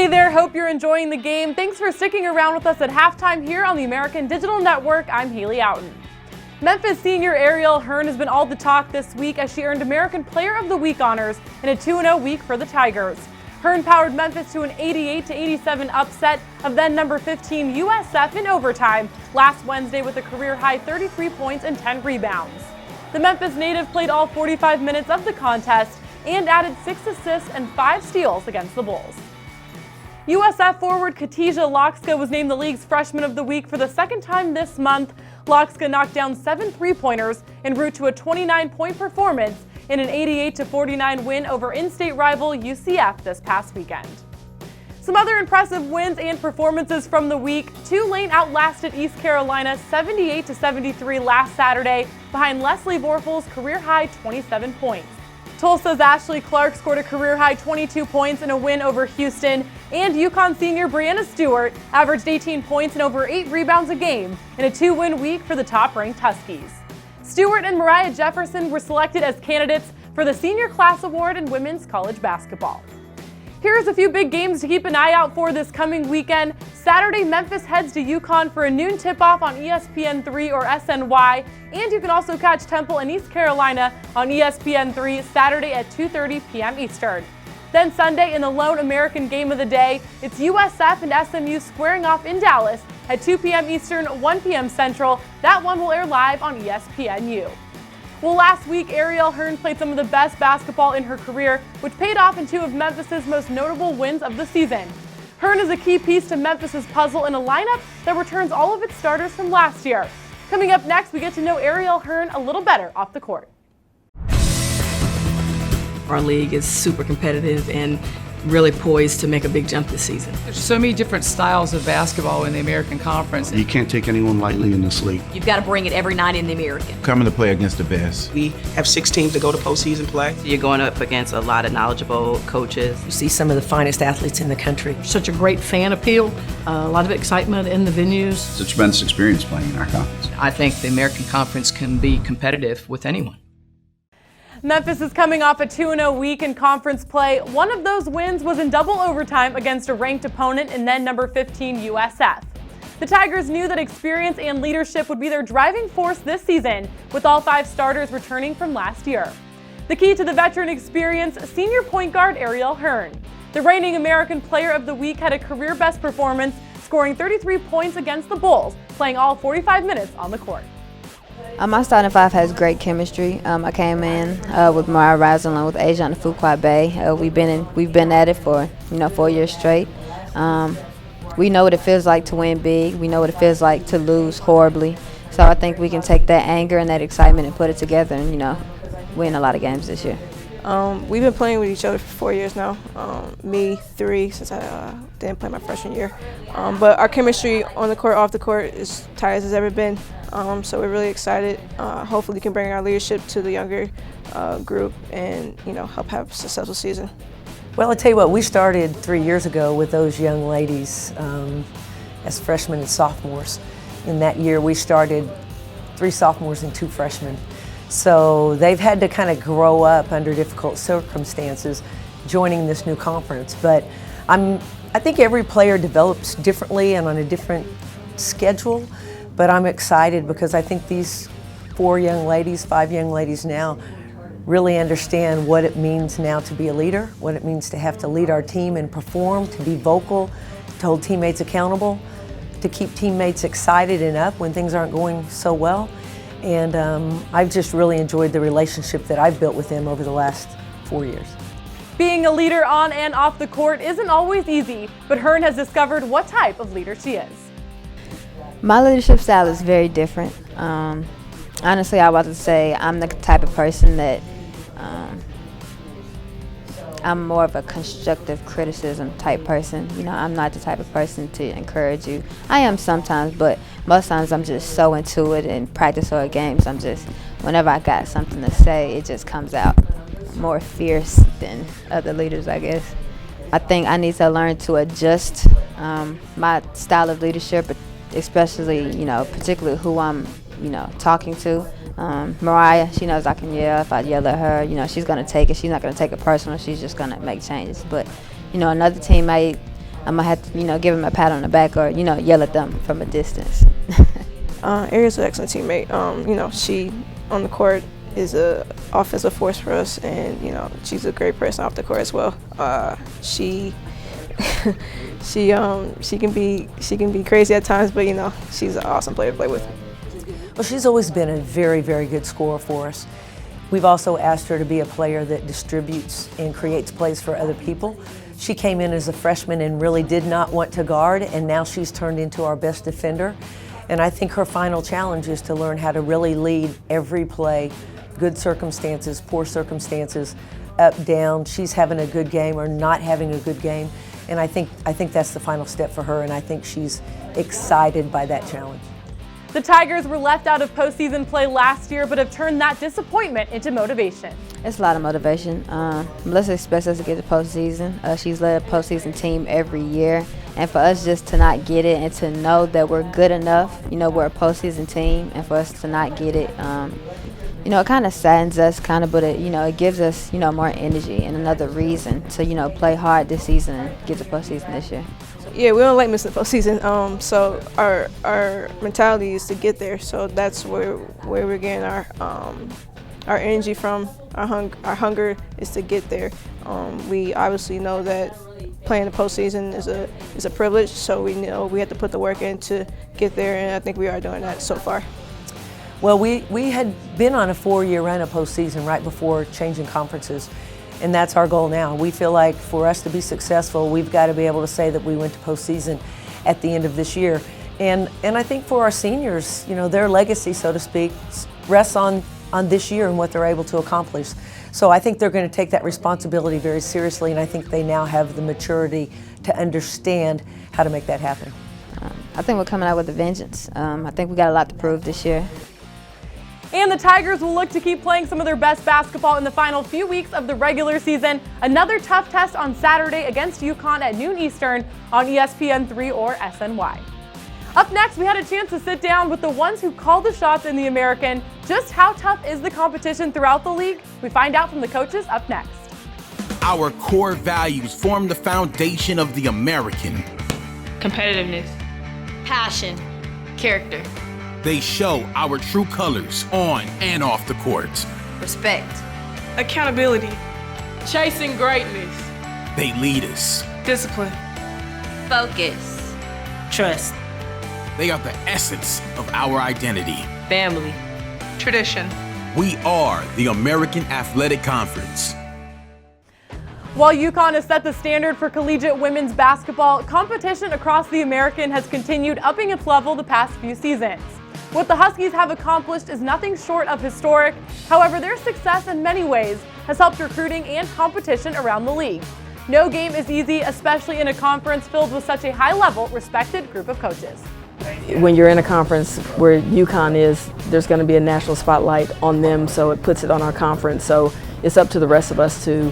Hey there, hope you're enjoying the game. Thanks for sticking around with us at halftime here on the American Digital Network. I'm Haley Outen. Memphis senior Ariel Hearn has been all the talk this week as she earned American Player of the Week honors in a 2-0 week for the Tigers. Hearn powered Memphis to an 88-87 upset of then number 15 USF in overtime last Wednesday with a career-high 33 points and 10 rebounds. The Memphis native played all 45 minutes of the contest and added 6 assists and 5 steals against the Bulls. USF forward Katija Loxka was named the league's Freshman of the Week for the second time this month. Loxka knocked down 7 three-pointers en route to a 29-point performance in an 88-49 win over in-state rival UCF this past weekend. Some other impressive wins and performances from the week. Tulane outlasted East Carolina 78-73 last Saturday behind Leslie Vorpal's career-high 27 points. Tulsa's Ashley Clark scored a career-high 22 points in a win over Houston, and UConn senior Brianna Stewart averaged 18 points and over 8 rebounds a game in a 2-win week for the top-ranked Huskies. Stewart and Mariah Jefferson were selected as candidates for the Senior Class Award in women's college basketball. Here's a few big games to keep an eye out for this coming weekend. Saturday, Memphis heads to UConn for a noon tip-off on ESPN3 or SNY, and you can also catch Temple and East Carolina on ESPN3 Saturday at 2:30 p.m. Eastern. Then Sunday, in the lone American game of the day, it's USF and SMU squaring off in Dallas at 2 p.m. Eastern, 1 p.m. Central. That one will air live on ESPNU. Well, last week, Ariel Hearn played some of the best basketball in her career, which paid off in 2 of Memphis's most notable wins of the season. Hearn is a key piece to Memphis's puzzle in a lineup that returns all of its starters from last year. Coming up next, we get to know Ariel Hearn a little better off the court. Our league is super competitive and really poised to make a big jump this season. There's so many different styles of basketball in the American Conference. You can't take anyone lightly in this league. You've got to bring it every night in the American. Coming to play against the best. We have 6 teams to go to postseason play. You're going up against a lot of knowledgeable coaches. You see some of the finest athletes in the country. Such a great fan appeal, a lot of excitement in the venues. It's a tremendous experience playing in our conference. I think the American Conference can be competitive with anyone. Memphis is coming off a 2-0 week in conference play. One of those wins was in double overtime against a ranked opponent and then number 15 USF. The Tigers knew that experience and leadership would be their driving force this season, with all 5 starters returning from last year. The key to the veteran experience, senior point guard Ariel Hearn. The reigning American Player of the Week had a career-best performance, scoring 33 points against the Bulls, playing all 45 minutes on the court. My starting 5 has great chemistry. I came in with Mariah Rising along with Asia and Fuqua Bay. We've been at it for 4 years straight. We know what it feels like to win big. We know what it feels like to lose horribly. So I think we can take that anger and that excitement and put it together and win a lot of games this year. We've been playing with each other for 4 years now. Me 3 since I didn't play my freshman year. But our chemistry on the court, off the court is tight as it's ever been. So we're really excited. Hopefully we can bring our leadership to the younger group and help have a successful season. Well, I'll tell you what, we started 3 years ago with those young ladies as freshmen and sophomores. In that year, we started 3 sophomores and 2 freshmen. So they've had to kind of grow up under difficult circumstances joining this new conference. But I think every player develops differently and on a different schedule. But I'm excited because I think these 5 young ladies now really understand what it means now to be a leader, what it means to have to lead our team and perform, to be vocal, to hold teammates accountable, to keep teammates excited and up when things aren't going so well. And I've just really enjoyed the relationship that I've built with them over the last 4 years. Being a leader on and off the court isn't always easy, but Hearn has discovered what type of leader she is. My leadership style is very different. Honestly, I was to say I'm the type of person that I'm more of a constructive criticism type person. I'm not the type of person to encourage you. I am sometimes, but most times I'm just so into it in practice or games. Whenever I got something to say, it just comes out more fierce than other leaders, I guess. I think I need to learn to adjust my style of leadership, especially, particularly who I'm, talking to. Mariah, she knows I can yell. If I yell at her, she's going to take it. She's not going to take it personal. She's just going to make changes. But, another teammate, I might have to, give them a pat on the back or, yell at them from a distance. Ariel's an excellent teammate. She on the court is a offensive force for us, and she's a great person off the court as well. She can be crazy at times, but she's an awesome player to play with. Well, she's always been a very, very good scorer for us. We've also asked her to be a player that distributes and creates plays for other people. She came in as a freshman and really did not want to guard, and now she's turned into our best defender. And I think her final challenge is to learn how to really lead every play, good circumstances, poor circumstances, up, down. She's having a good game or not having a good game. And I think that's the final step for her, and I think she's excited by that challenge. The Tigers were left out of postseason play last year, but have turned that disappointment into motivation. It's a lot of motivation. Melissa expects us to get the postseason. She's led a postseason team every year. And for us just to not get it and to know that we're good enough, we're a postseason team, and for us to not get it, it kind of saddens us, but it gives us, more energy and another reason to, play hard this season and get the postseason this year. Yeah, we don't like missing the postseason. So our mentality is to get there. So that's where we're getting our energy from. Our hunger is to get there. We obviously know that playing the postseason is a privilege. So we know we have to put the work in to get there, and I think we are doing that so far. Well, we had been on a 4-year run of postseason right before changing conferences. And that's our goal now. We feel like for us to be successful, we've got to be able to say that we went to postseason at the end of this year. And I think for our seniors, their legacy, so to speak, rests on this year and what they're able to accomplish. So I think they're going to take that responsibility very seriously, and I think they now have the maturity to understand how to make that happen. I think we're coming out with a vengeance. I think we got a lot to prove this year. And the Tigers will look to keep playing some of their best basketball in the final few weeks of the regular season. Another tough test on Saturday against UConn at noon Eastern on ESPN3 or SNY. Up next, we had a chance to sit down with the ones who call the shots in the American. Just how tough is the competition throughout the league? We find out from the coaches up next. Our core values form the foundation of the American. Competitiveness, passion, character. They show our true colors on and off the court. Respect. Accountability. Chasing greatness. They lead us. Discipline. Focus. Trust. They are the essence of our identity. Family. Tradition. We are the American Athletic Conference. While UConn has set the standard for collegiate women's basketball, competition across the American has continued upping its level the past few seasons. What the Huskies have accomplished is nothing short of historic. However, their success in many ways has helped recruiting and competition around the league. No game is easy, especially in a conference filled with such a high-level, respected group of coaches. When you're in a conference where UConn is, there's going to be a national spotlight on them, so it puts it on our conference. So it's up to the rest of us to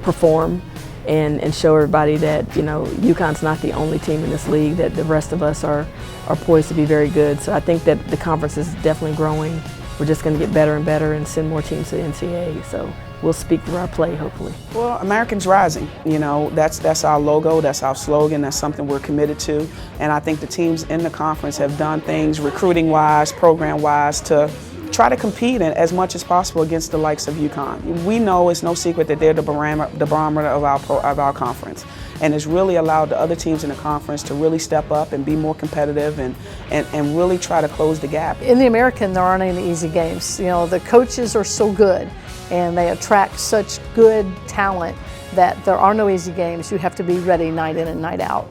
perform and show everybody that, UConn's not the only team in this league, that the rest of us are poised to be very good. So I think that the conference is definitely growing. We're just going to get better and better and send more teams to the NCAA. So we'll speak through our play, hopefully. Well, Americans Rising, that's our logo, that's our slogan, that's something we're committed to. And I think the teams in the conference have done things recruiting-wise, program-wise to try to compete as much as possible against the likes of UConn. We know it's no secret that they're the barometer of our conference. And it's really allowed the other teams in the conference to really step up and be more competitive and really try to close the gap. In the American, there aren't any easy games. The coaches are so good and they attract such good talent that there are no easy games. You have to be ready night in and night out.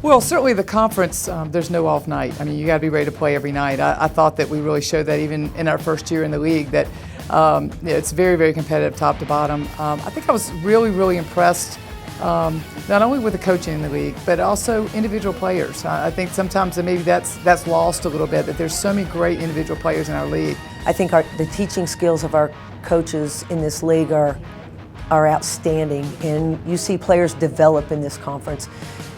Well, certainly the conference, there's no off night. I mean, you got to be ready to play every night. I thought that we really showed that even in our first year in the league, that it's very, very competitive top to bottom. I think I was really, really impressed not only with the coaching in the league, but also individual players. I think sometimes maybe that's lost a little bit, that there's so many great individual players in our league. I think the teaching skills of our coaches in this league are outstanding, and you see players develop in this conference.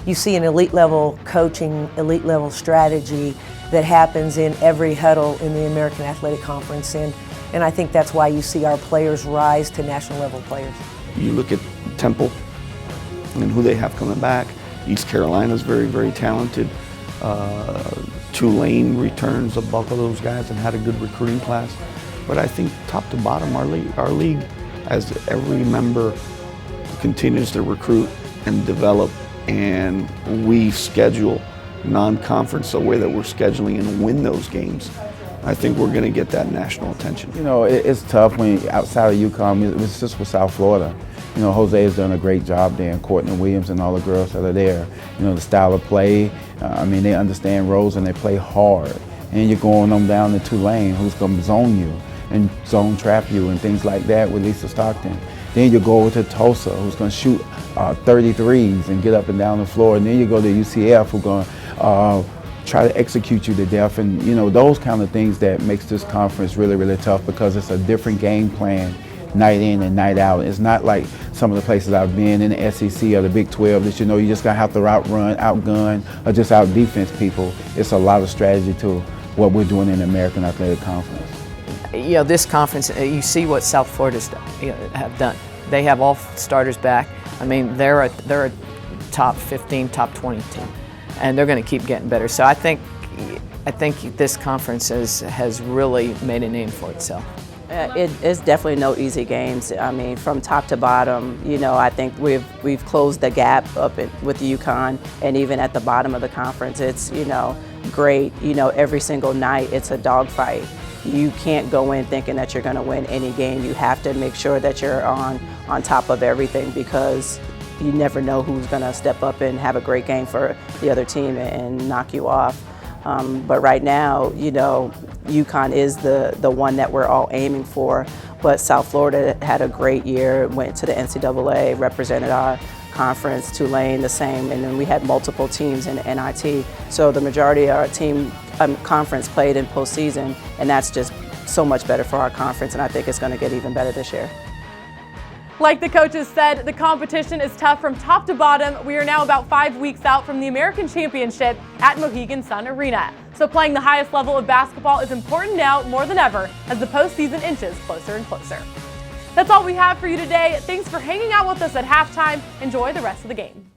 You see an elite level coaching, elite level strategy that happens in every huddle in the American Athletic Conference, and I think that's why you see our players rise to national level players. You look at Temple and who they have coming back. East Carolina's very, very talented. Tulane returns a bulk of those guys and had a good recruiting class. But I think top to bottom, our league, as every member continues to recruit and develop, and we schedule non-conference the way that we're scheduling and win those games, I think we're going to get that national attention. You know, it's tough when outside of UConn, it's just with South Florida. You know, Jose has done a great job there, and Courtney Williams and all the girls that are there. You know, the style of play, I mean, they understand roles and they play hard. And you're going them down to Tulane, who's going to zone you and zone trap you and things like that with Lisa Stockton. Then you go over to Tulsa, who's going to shoot 33s and get up and down the floor. And then you go to UCF, who's going to try to execute you to death. And, you know, those kind of things that makes this conference really, really tough, because it's a different game plan night in and night out. It's not like some of the places I've been in the SEC or the Big 12 that, you know, you just going to have to outrun, outgun, or just out-defense people. It's a lot of strategy to what we're doing in the American Athletic Conference. You know, this conference, you see what South Florida's have done. They have all starters back. I mean, they're a top 15, top 20 team, and they're going to keep getting better. So I think this conference has really made a name for itself. It's definitely no easy games. I mean, from top to bottom, you know, I think we've closed the gap up with UConn, and even at the bottom of the conference, it's, you know, great. You know, every single night it's a dogfight. You can't go in thinking that you're going to win any game. You have to make sure that you're on top of everything, because you never know who's going to step up and have a great game for the other team and knock you off. But right now, you know, UConn is the one that we're all aiming for. But South Florida had a great year, went to the NCAA, represented our conference. Tulane the same, and then we had multiple teams in the NIT. So the majority of our team conference played in postseason, and that's just so much better for our conference, and I think it's going to get even better this year. Like the coaches said, the competition is tough from top to bottom. We are now about 5 weeks out from the American Championship at Mohegan Sun Arena. So playing the highest level of basketball is important now more than ever as the postseason inches closer and closer. That's all we have for you today. Thanks for hanging out with us at halftime. Enjoy the rest of the game.